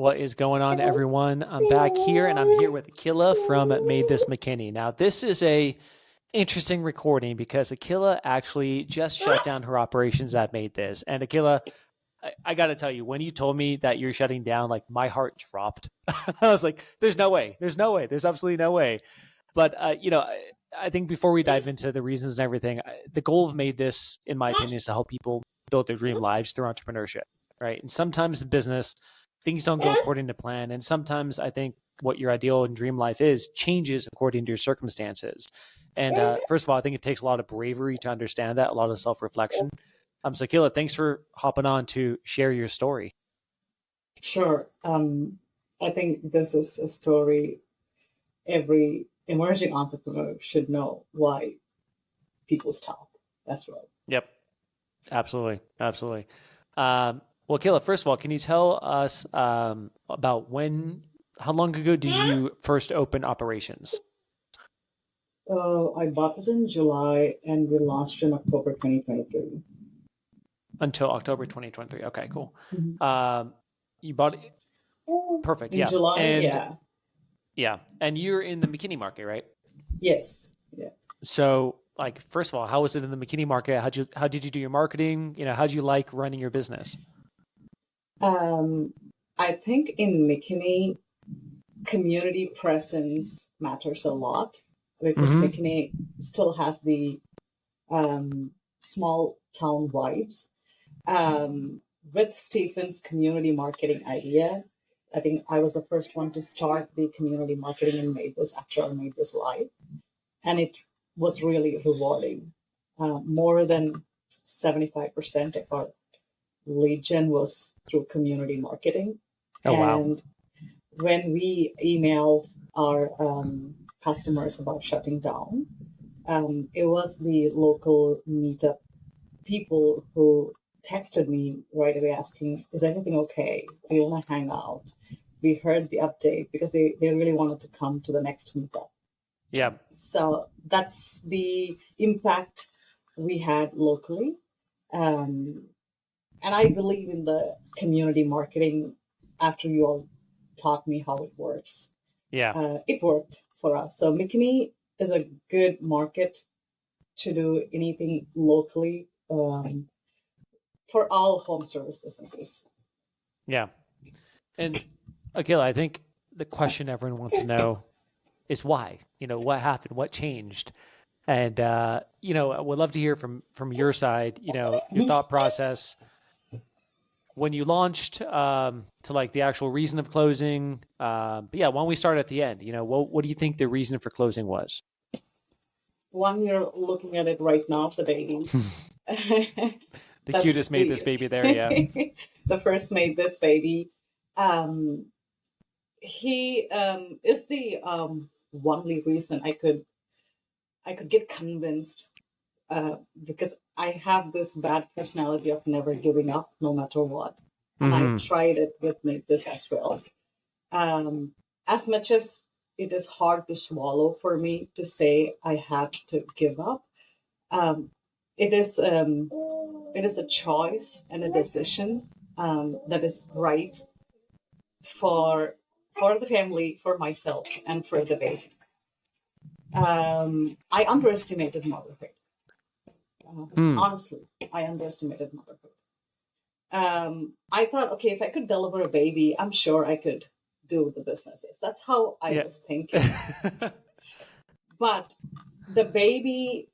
What is going on, everyone? I'm back here, and I'm here with Akila from MaidThis McKinney. Now, this is a interesting recording because Akila actually just shut down her operations at MaidThis. And Akila, I got to tell you, when you told me that you're shutting down, like my heart dropped. I was like, "There's no way. There's no way. There's absolutely no way." But I think before we dive into the reasons and everything, the goal of MaidThis, in my opinion, is to help people build their dream lives through entrepreneurship, right? And sometimes in business, things don't go according to plan, and sometimes I think what your ideal and dream life is changes according to your circumstances. And first of all, I think it takes a lot of bravery to understand that, a lot of self-reflection. So Akila, thanks for hopping on to share your story. Sure. I think this is a story every emerging entrepreneur should know why people stop. That's right. Yep, absolutely, absolutely. Well, Akila, first of all, can you tell us about how long ago did you first open operations? I bought it in July and we launched in October 2023. Until October 2023. Okay, cool. Mm-hmm. You bought it. Perfect. In Yeah. July, and, yeah. Yeah. And you're in the McKinney market, right? Yes. Yeah. So, like, first of all, how was it in the McKinney market? How did you do your marketing? How do you like running your business? I think in McKinney, community presence matters a lot because McKinney still has the small town vibes. With Stephen's community marketing idea, I think I was the first one to start the community marketing and MaidThis after I MaidThis live. And it was really rewarding. More than 75% of our lead gen was through community marketing. Oh, wow. And when we emailed our customers about shutting down, it was the local meetup people who texted me right away asking, is everything okay? Do you want to hang out? We heard the update because they really wanted to come to the next meetup. Yeah. So that's the impact we had locally. And I believe in the community marketing after you all taught me how it works. Yeah. It worked for us. So McKinney is a good market to do anything locally for all home service businesses. Yeah. And Akila, I think the question everyone wants to know is why? What happened? What changed? And I would love to hear from your side, your thought process when you launched to like the actual reason of closing. But yeah, why don't we start at the end? What do you think the reason for closing was? One, you're looking at it right now, the baby. The cutest MaidThis baby there, yeah. The first MaidThis baby. He is the only reason I could get convinced because I have this bad personality of never giving up no matter what. And I tried it with MaidThis as well. As much as it is hard to swallow for me to say I have to give up, it is a choice and a decision that is right for the family, for myself, and for the baby. I underestimated motherhood. Honestly, I underestimated motherhood. I thought, okay, if I could deliver a baby, I'm sure I could do the businesses. That's how I was thinking. But the baby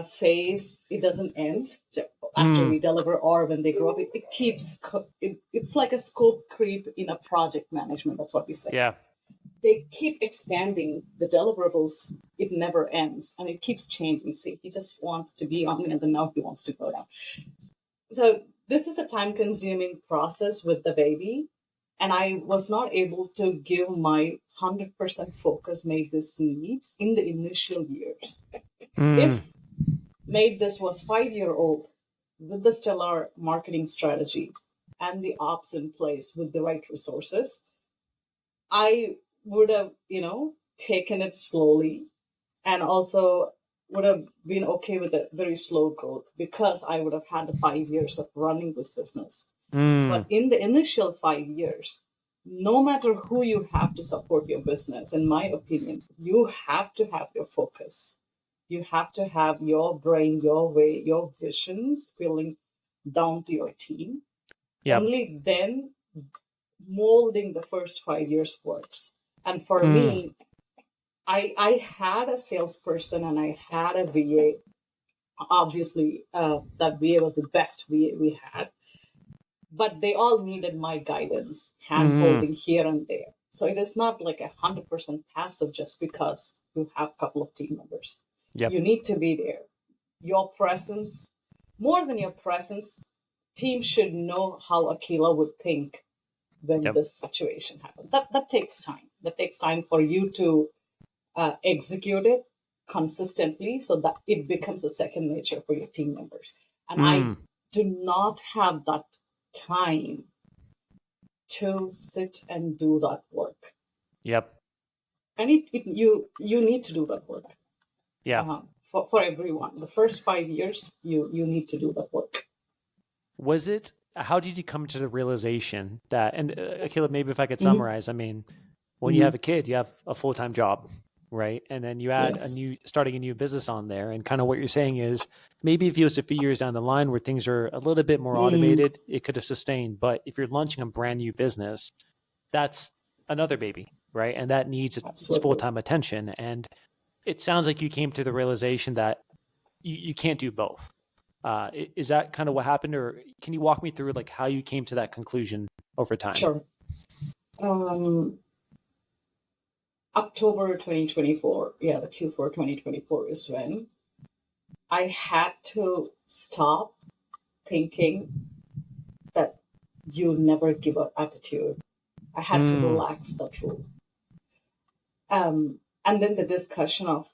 phase, it doesn't end after we deliver or when they grow up. It keeps, it's like a scope creep in a project management. That's what we say. Yeah. They keep expanding the deliverables. It never ends and it keeps changing. See, he just wanted to be on and then now he wants to go down. So this is a time consuming process with the baby. And I was not able to give my 100% focus MaidThis needs in the initial years. If MaidThis was 5-year-old with the stellar marketing strategy and the ops in place with the right resources, I would have, taken it slowly and also would have been okay with a very slow growth because I would have had the 5 years of running this business. But in the initial 5 years, no matter who you have to support your business, in my opinion, you have to have your focus. You have to have your brain, your way, your vision spilling down to your team. Yep. Only then molding the first 5 years works. And for Mm. me, I had a salesperson and I had a VA. Obviously, that VA was the best VA we had, but they all needed my guidance, hand Mm. holding here and there. So it is not like 100% passive just because you have a couple of team members. Yep. You need to be there. Your presence, more than your presence, team should know how Akila would think when Yep. this situation happens. That takes time. That takes time for you to execute it consistently so that it becomes a second nature for your team members. And I Mm. do not have that time to sit and do that work. Yep. And you need to do that work Yeah. for everyone. The first 5 years, you need to do that work. Was it? How did you come to the realization that? And Akila, maybe if I could Mhm. summarize, I mean, when you Mhm. have a kid, you have a full-time job, right? And then you add Yes, starting a new business on there. And kind of what you're saying is maybe if it was a few years down the line where things are a little bit more mm, automated, it could have sustained. But if you're launching a brand new business, that's another baby, right? And that needs its absolutely. full-time attention. And it sounds like you came to the realization that you can't do both. Is that kind of what happened, or can you walk me through like how you came to that conclusion over time? Sure. Um, October 2024, yeah, the Q4 2024 is when I had to stop thinking that you never give up attitude. I had to Mm. relax that rule. And then the discussion of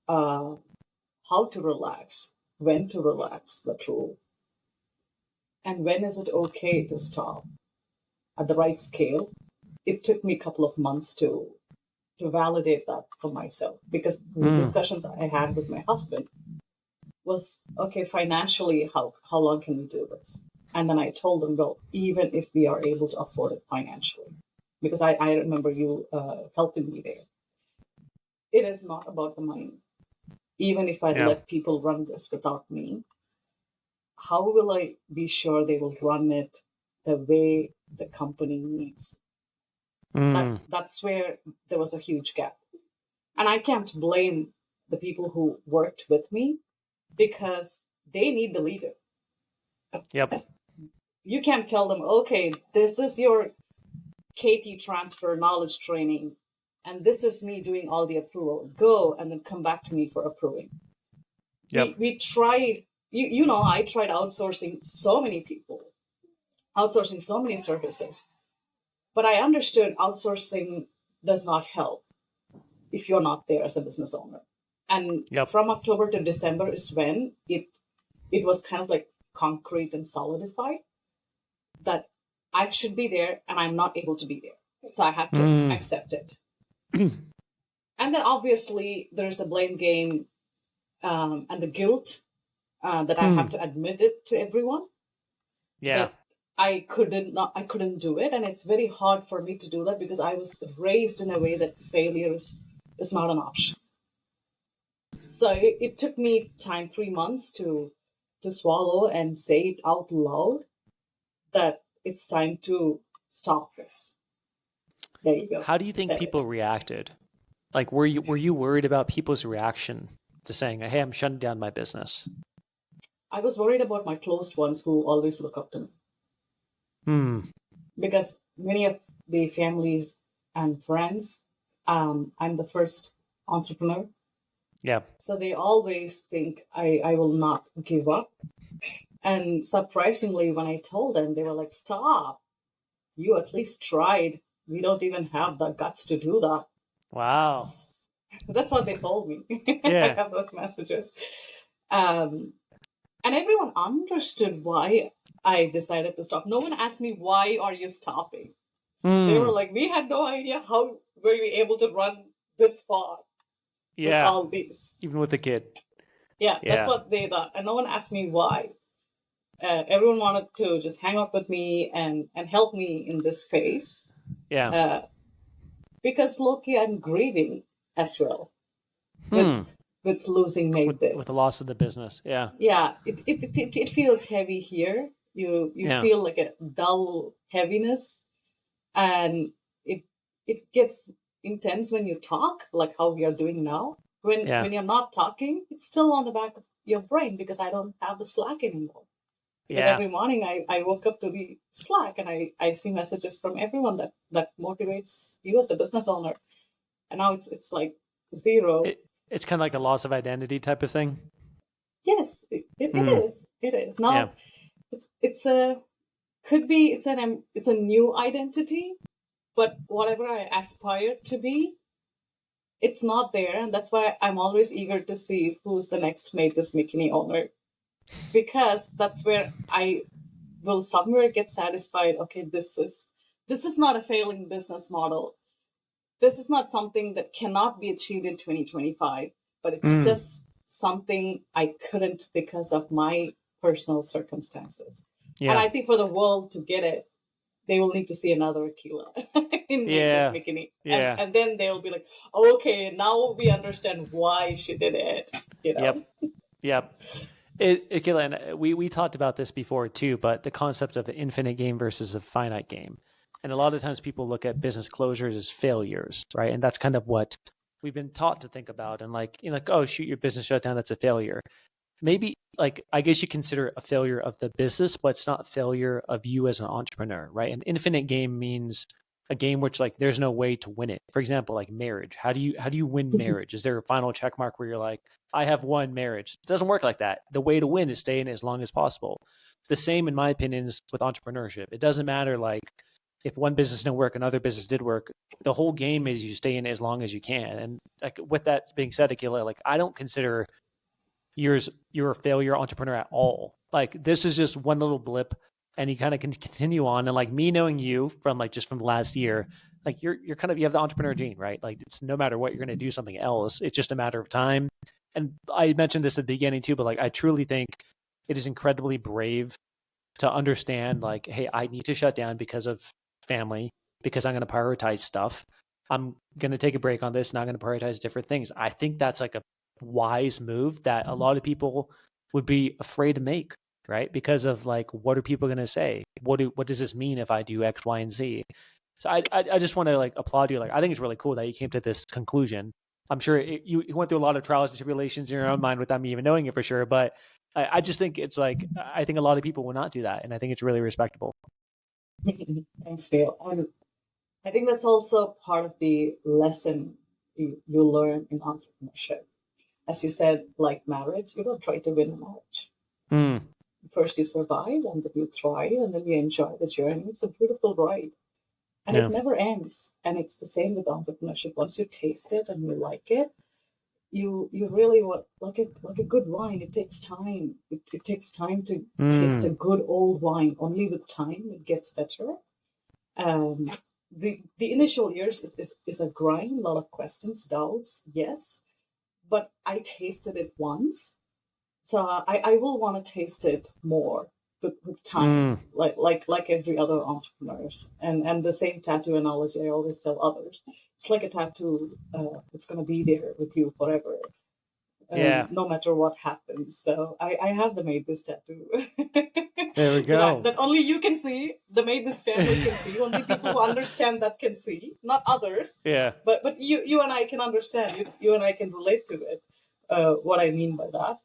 uh, how to relax, when to relax that rule, and when is it okay to stop at the right scale. It took me a couple of months to validate that for myself because the Mm. discussions I had with my husband was okay financially how long can we do this, and then I told him, well, even if we are able to afford it financially, because I remember you helping me there, it is not about the money. Even if I Yeah. let people run this without me, how will I be sure they will run it the way the company needs? Mm. That's where there was a huge gap, and I can't blame the people who worked with me because they need the leader. Yep. You can't tell them, okay, this is your KT transfer knowledge training, and this is me doing all the approval. Go and then come back to me for approving. Yep. We tried, I tried outsourcing so many people, outsourcing so many services, but I understood outsourcing does not help if you're not there as a business owner. And Yep. from October to December is when it was kind of like concrete and solidified that I should be there and I'm not able to be there. So I had to Mm. accept it. And then obviously there's a blame game and the guilt that I have Mm. to admit it to everyone Yeah. that I couldn't do it, and it's very hard for me to do that because I was raised in a way that failure is not an option. So it took me time, 3 months to swallow and say it out loud that it's time to stop this. There you go. How do you think Said people it. reacted? Like, were you worried about people's reaction to saying, "Hey, I'm shutting down my business"? I was worried about my closed ones who always look up to me Hmm. because many of the families and friends, I'm the first entrepreneur. Yeah. So they always think I will not give up. And surprisingly, when I told them, they were like, stop, you at least tried. We don't even have the guts to do that. Wow. That's what they told me. I Yeah. have those messages. Um, and everyone understood why I decided to stop. No one asked me, why are you stopping? They were Hmm. like, we had no idea how were we able to run this far with Yeah. all these. Even with a kid. Yeah, that's Yeah. what they thought. And no one asked me why. Everyone wanted to just hang out with me and help me in this phase. Yeah. Because Loki, I'm grieving as well with Hmm. with losing Made With the This. loss of the business. Yeah. Yeah, it feels heavy here. You Yeah. feel like a dull heaviness, and it it gets intense when you talk, like how we are doing now. Yeah. When you're not talking, it's still on the back of your brain because I don't have the Slack anymore. Because Yeah. every morning I woke up to the Slack and I see messages from everyone that motivates you as a business owner. And now it's like zero. It's kind of like a It's, loss of identity type of thing. yes, it Hmm. is. It is. Yeah. Now it's a could be it's a new identity, but whatever I aspire to be, it's not there, and that's why I'm always eager to see who's the next MaidThis McKinney owner, because that's where I will somewhere get satisfied. Okay, this is not a failing business model. This is not something that cannot be achieved in 2025, but it's Mm. just something I couldn't because of my personal circumstances. And Yeah. I think for the world to get it, they will need to see another Akila in MaidThis Yeah. McKinney. Yeah. And then they'll be like, okay, now we understand why she did it, Yep. Yep. Akila, and we talked about this before too, but the concept of an infinite game versus a finite game. And a lot of times people look at business closures as failures, right? And that's kind of what we've been taught to think about. And like, like, oh, shoot, your business shut down, that's a failure. Maybe like I guess you consider a failure of the business, but it's not failure of you as an entrepreneur, right? An infinite game means a game which like there's no way to win it. For example, like marriage. How do you win marriage? Is there a final check mark where you're like, I have won marriage? It doesn't work like that. The way to win is stay in it as long as possible. The same, in my opinion, is with entrepreneurship. It doesn't matter like if one business didn't work, another business did work. The whole game is you stay in it as long as you can. And like with that being said, Akila, like I don't consider you're a failure entrepreneur at all. Like this is just one little blip, and you kind of can continue on. And like me knowing you from like just from last year, like you're kind of you have the entrepreneur gene, right? Like it's no matter what you're going to do something else. It's just a matter of time. And I mentioned this at the beginning too, but like I truly think it is incredibly brave to understand like, hey, I need to shut down because of family, because I'm going to prioritize stuff. I'm going to take a break on this and I'm going to prioritize different things. I think that's like a wise move that a lot of people would be afraid to make, right? Because of like, what are people going to say? What does this mean if I do X, Y, and Z? So I just want to like applaud you. Like, I think it's really cool that you came to this conclusion. I'm sure you went through a lot of trials and tribulations in your own mind without me even knowing it for sure. But I just think it's like, I think a lot of people will not do that. And I think it's really respectable. Thanks, Dale. And I think that's also part of the lesson you learn in entrepreneurship. As you said, like marriage, you don't try to win a marriage. Mm, First you survive, and then you thrive, and then you enjoy the journey. It's a beautiful ride. And yeah. it never ends. And it's the same with entrepreneurship. Once you taste it and you like it, you really want like a good wine. It takes time. It takes time to taste a Mm, good old wine. Only with time it gets better. Um, the initial years is a grind, a lot of questions, doubts, yes. But I tasted it once, so I will want to taste it more with time, mm, like every other entrepreneurs. And the same tattoo analogy I always tell others. It's like a tattoo. It's gonna be there with you forever, yeah. no matter what happens. So I have the Made This tattoo There we that go. only you can see. The Made This family can see. Only people who understand that can see, not others. Yeah. But you and I can understand. You and I can relate to it. What I mean by that.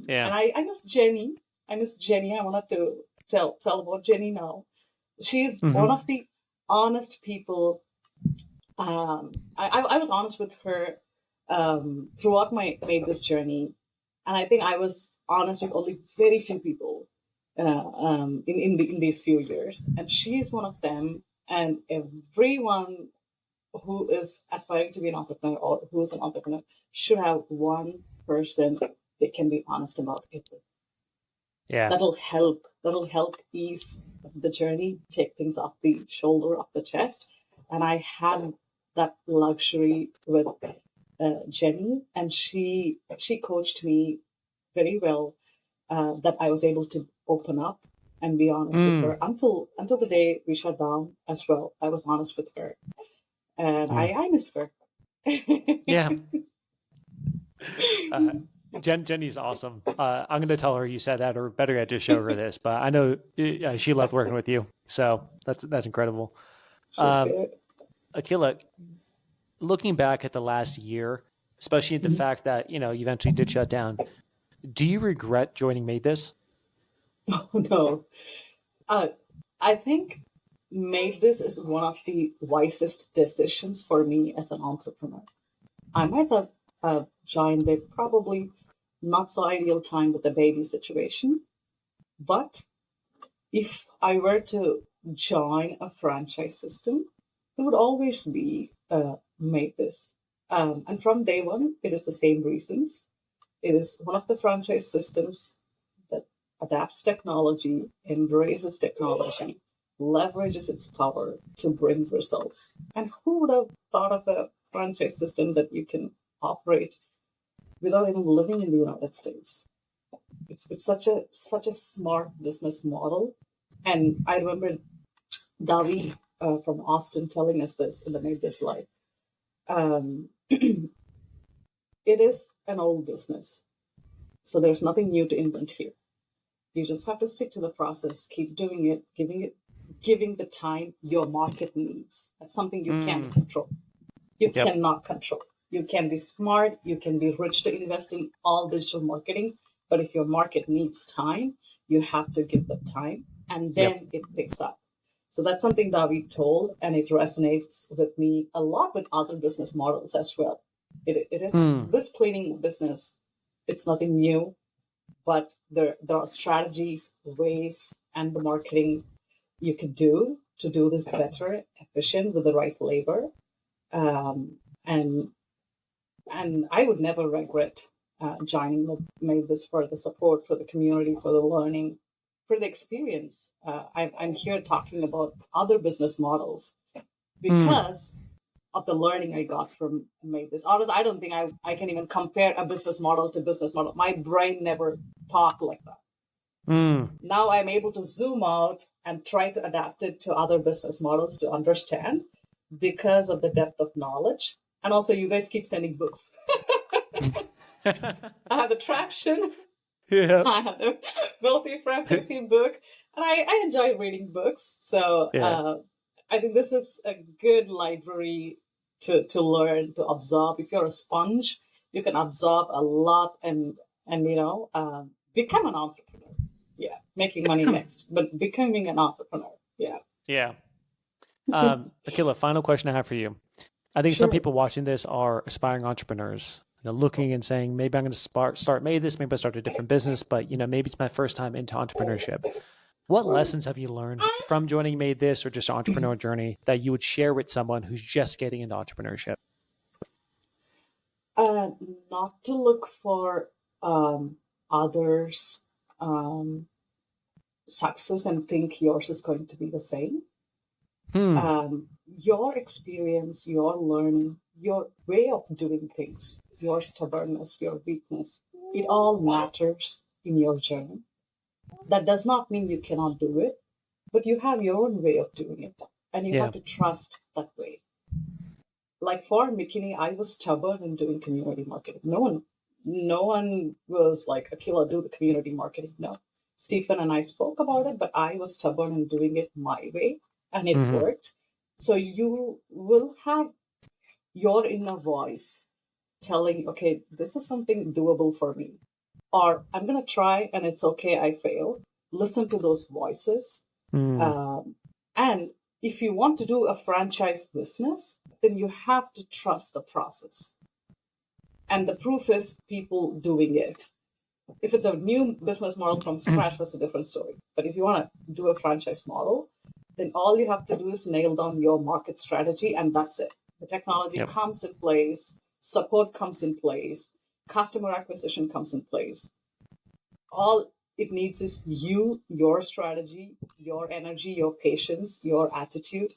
Yeah. And I miss Jenny. I miss Jenny. I wanted to tell about Jenny now. She's one Hmm. of the honest people. I was honest with her throughout my Made This journey, and I think I was honest with only very few people in these few years, and she's one of them. And everyone who is aspiring to be an entrepreneur or who is an entrepreneur should have one person they can be honest about it with. Yeah. That'll help ease the journey, take things off the shoulder, off the chest. And I had that luxury with Jenny, and she coached me very well, that I was able to open up and be honest with her until the day we shut down as well. I was honest with her, and I miss her. Yeah. Jenny's awesome. I'm going to tell her you said that, or better yet, just show her this. But I know she loved working with you, so that's incredible. That's good. Akila, looking back at the last year, especially the fact that you eventually did shut down, do you regret joining MaidThis? Oh no, I think MaidThis is one of the wisest decisions for me as an entrepreneur. I might have joined it probably not so ideal time with the baby situation, but if I were to join a franchise system, it would always be MaidThis. And from day one, it is the same reasons. It is one of the franchise systems that adapts technology, embraces technology, leverages its power to bring results. And who would have thought of a franchise system that you can operate without even living in the United States? It's such a smart business model. And I remember Davi from Austin telling us this in the MaidThis Live. It is an old business, so there's nothing new to invent here. You just have to stick to the process, keep doing it, giving the time your market needs. That's something you can't control. You cannot control. You can be smart, you can be rich to invest in all digital marketing, but if your market needs time, you have to give the time, and then it picks up. So that's something that we told, and it resonates with me a lot with other business models as well. It is this cleaning business. It's nothing new, but there are strategies, ways, and the marketing you could do to do this better, efficient with the right labor, and I would never regret joining MaidThis for the support, for the community, for the learning, for the experience. I'm here talking about other business models because of the learning I got from MaidThis. Honestly, I don't think I can even compare a business model to business model. My brain never thought like that. Now I'm able to zoom out and try to adapt it to other business models to understand because of the depth of knowledge. And also, you guys keep sending books. I have the traction. Yeah. I have the wealthy franchising book, and I enjoy reading books. So I think this is a good library to learn, to absorb. If you're a sponge, you can absorb a lot and become an entrepreneur. Yeah, making money next, but becoming an entrepreneur. Yeah. Yeah. Akila, final question I have for you. I think some people watching this are aspiring entrepreneurs, looking and saying, maybe I'm going to start MaidThis, maybe I start a different business, but maybe it's my first time into entrepreneurship. What lessons have you learned from joining MaidThis or just an entrepreneur journey that you would share with someone who's just getting into entrepreneurship? Not to look for others' success and think yours is going to be the same. Your experience, your learning, your way of doing things, your stubbornness, your weakness, it all matters in your journey. That does not mean you cannot do it, but you have your own way of doing it, and you have to trust that way. Like for McKinney, I was stubborn in doing community marketing. No one was like, Akila, do the community marketing. No. Stephen and I spoke about it, but I was stubborn in doing it my way, and it worked. So you will have your inner voice telling, okay, this is something doable for me. Or I'm going to try and it's okay, I fail. Listen to those voices. And if you want to do a franchise business, then you have to trust the process. And the proof is people doing it. If it's a new business model from scratch, that's a different story. But if you want to do a franchise model, then all you have to do is nail down your market strategy, and that's it. The technology comes in place, support comes in place, customer acquisition comes in place. All it needs is you, your strategy, your energy, your patience, your attitude,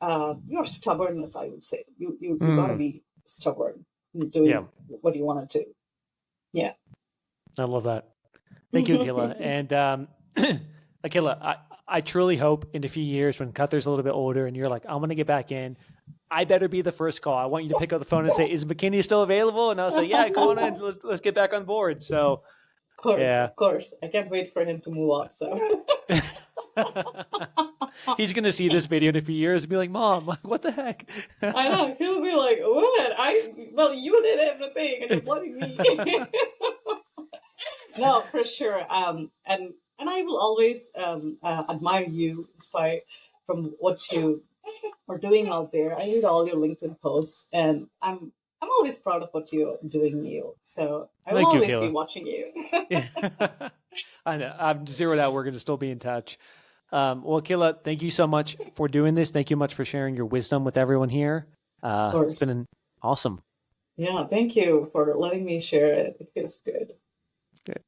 your stubbornness, I would say. You gotta be stubborn in doing what you want to do. Yeah. I love that. Thank you, Akila. And Akila, I truly hope in a few years when Cutler's a little bit older and you're like, I'm going to get back in, I better be the first call. I want you to pick up the phone and say, is McKinney still available? And I'll say, yeah, come on in. Let's get back on board. So, yeah. Of course. I can't wait for him to move on. So He's going to see this video in a few years and be like, Mom, what the heck? I know, he'll be like, what? Well, you did everything and you're blaming me. No, for sure. And I will always admire you, inspire from what you are doing out there. I read all your LinkedIn posts, and I'm always proud of what you're doing, Neil. So I will Thank you, always be Akila. watching you. I know. I'm zeroed out. We're going to still be in touch. Well, Akila, thank you so much for doing this. Thank you much for sharing your wisdom with everyone here. It's been awesome. Yeah, thank you for letting me share it. It feels good. Good.